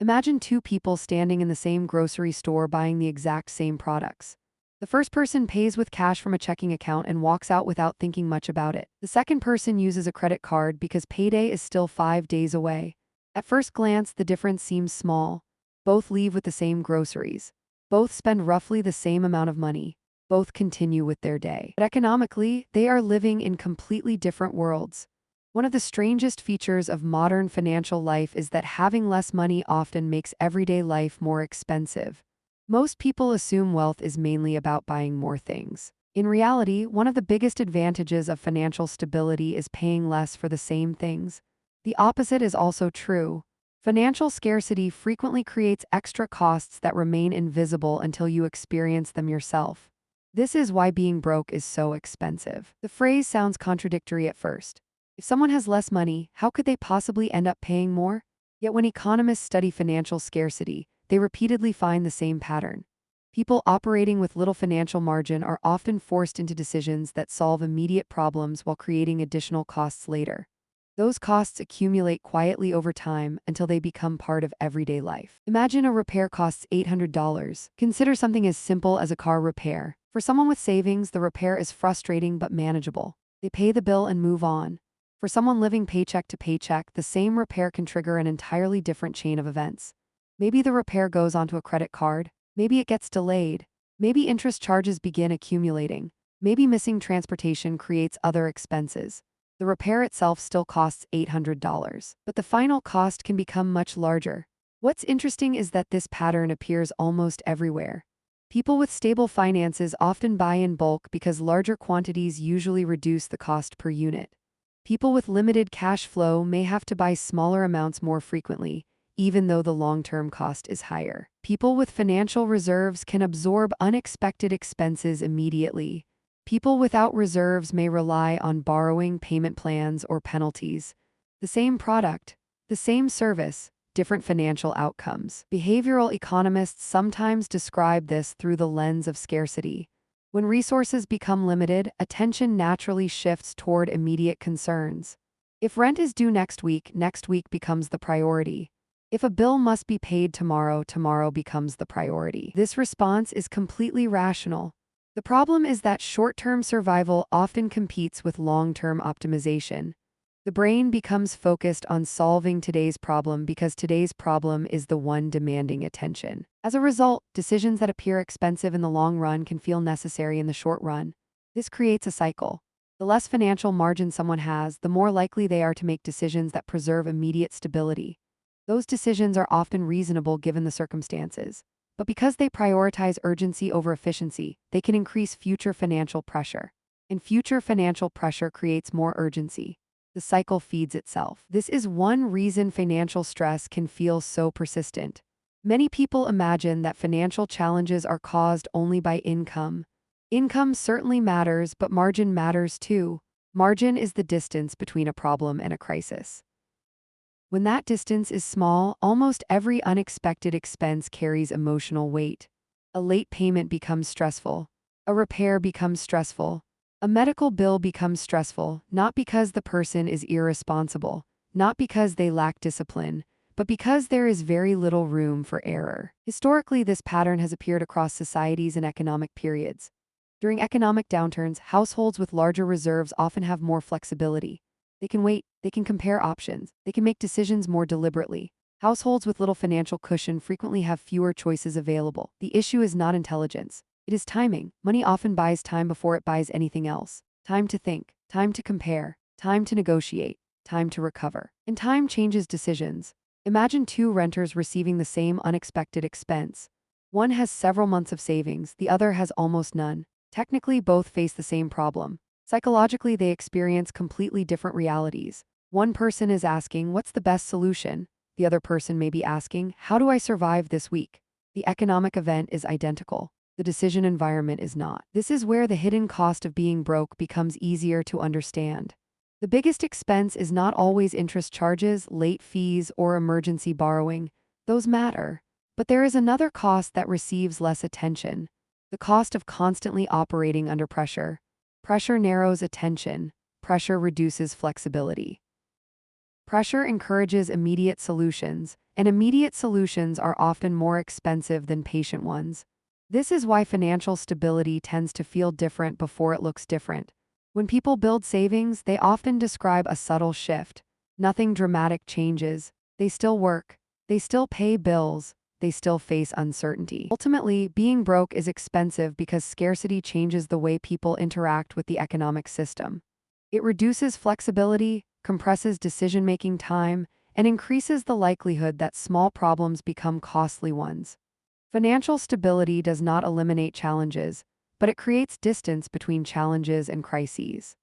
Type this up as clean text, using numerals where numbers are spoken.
Imagine two people standing in the same grocery store buying the exact same products. The first person pays with cash from a checking account and walks out without thinking much about it. The second person uses a credit card because payday is still 5 days away. At first glance, the difference seems small. Both leave with the same groceries. Both spend roughly the same amount of money. Both continue with their day. But economically, they are living in completely different worlds. One of the strangest features of modern financial life is that having less money often makes everyday life more expensive. Most people assume wealth is mainly about buying more things. In reality, one of the biggest advantages of financial stability is paying less for the same things. The opposite is also true. Financial scarcity frequently creates extra costs that remain invisible until you experience them yourself. This is why being broke is so expensive. The phrase sounds contradictory at first. If someone has less money, how could they possibly end up paying more? Yet when economists study financial scarcity, they repeatedly find the same pattern. People operating with little financial margin are often forced into decisions that solve immediate problems while creating additional costs later. Those costs accumulate quietly over time until they become part of everyday life. Imagine a repair costs $800. Consider something as simple as a car repair. For someone with savings, the repair is frustrating but manageable. They pay the bill and move on. For someone living paycheck to paycheck, the same repair can trigger an entirely different chain of events. Maybe the repair goes onto a credit card. Maybe it gets delayed. Maybe interest charges begin accumulating. Maybe missing transportation creates other expenses. The repair itself still costs $800, but the final cost can become much larger. What's interesting is that this pattern appears almost everywhere. People with stable finances often buy in bulk because larger quantities usually reduce the cost per unit. People with limited cash flow may have to buy smaller amounts more frequently, even though the long-term cost is higher. People with financial reserves can absorb unexpected expenses immediately. People without reserves may rely on borrowing, payment plans, or penalties. The same product, the same service, different financial outcomes. Behavioral economists sometimes describe this through the lens of scarcity. When resources become limited, attention naturally shifts toward immediate concerns. If rent is due next week becomes the priority. If a bill must be paid tomorrow becomes the priority. This response is completely rational. The problem is that short-term survival often competes with long-term optimization. The brain becomes focused on solving today's problem because today's problem is the one demanding attention. As a result, decisions that appear expensive in the long run can feel necessary in the short run. This creates a cycle. The less financial margin someone has, the more likely they are to make decisions that preserve immediate stability. Those decisions are often reasonable given the circumstances. But because they prioritize urgency over efficiency, they can increase future financial pressure. And future financial pressure creates more urgency. The cycle feeds itself. This is one reason financial stress can feel so persistent. Many people imagine that financial challenges are caused only by income. Income certainly matters, but margin matters too. Margin is the distance between a problem and a crisis. When that distance is small, almost every unexpected expense carries emotional weight. A late payment becomes stressful. A repair becomes stressful. A medical bill becomes stressful, not because the person is irresponsible, not because they lack discipline, but because there is very little room for error. Historically, this pattern has appeared across societies and economic periods. During economic downturns, households with larger reserves often have more flexibility. They can wait, they can compare options, they can make decisions more deliberately. Households with little financial cushion frequently have fewer choices available. The issue is not intelligence. It is timing. Money often buys time before it buys anything else. Time to think, time to compare, time to negotiate, time to recover. And time changes decisions. Imagine two renters receiving the same unexpected expense. One has several months of savings, the other has almost none. Technically, both face the same problem. Psychologically, they experience completely different realities. One person is asking, what's the best solution? The other person may be asking, how do I survive this week? The economic event is identical. The decision environment is not. This is where the hidden cost of being broke becomes easier to understand. The biggest expense is not always interest charges, late fees, or emergency borrowing. Those matter. But there is another cost that receives less attention. The cost of constantly operating under pressure. Pressure narrows attention. Pressure reduces flexibility. Pressure encourages immediate solutions, and immediate solutions are often more expensive than patient ones. This is why financial stability tends to feel different before it looks different. When people build savings, they often describe a subtle shift. Nothing dramatic changes. They still work. They still pay bills. They still face uncertainty. Ultimately, being broke is expensive because scarcity changes the way people interact with the economic system. It reduces flexibility, compresses decision-making time, and increases the likelihood that small problems become costly ones. Financial stability does not eliminate challenges, but it creates distance between challenges and crises.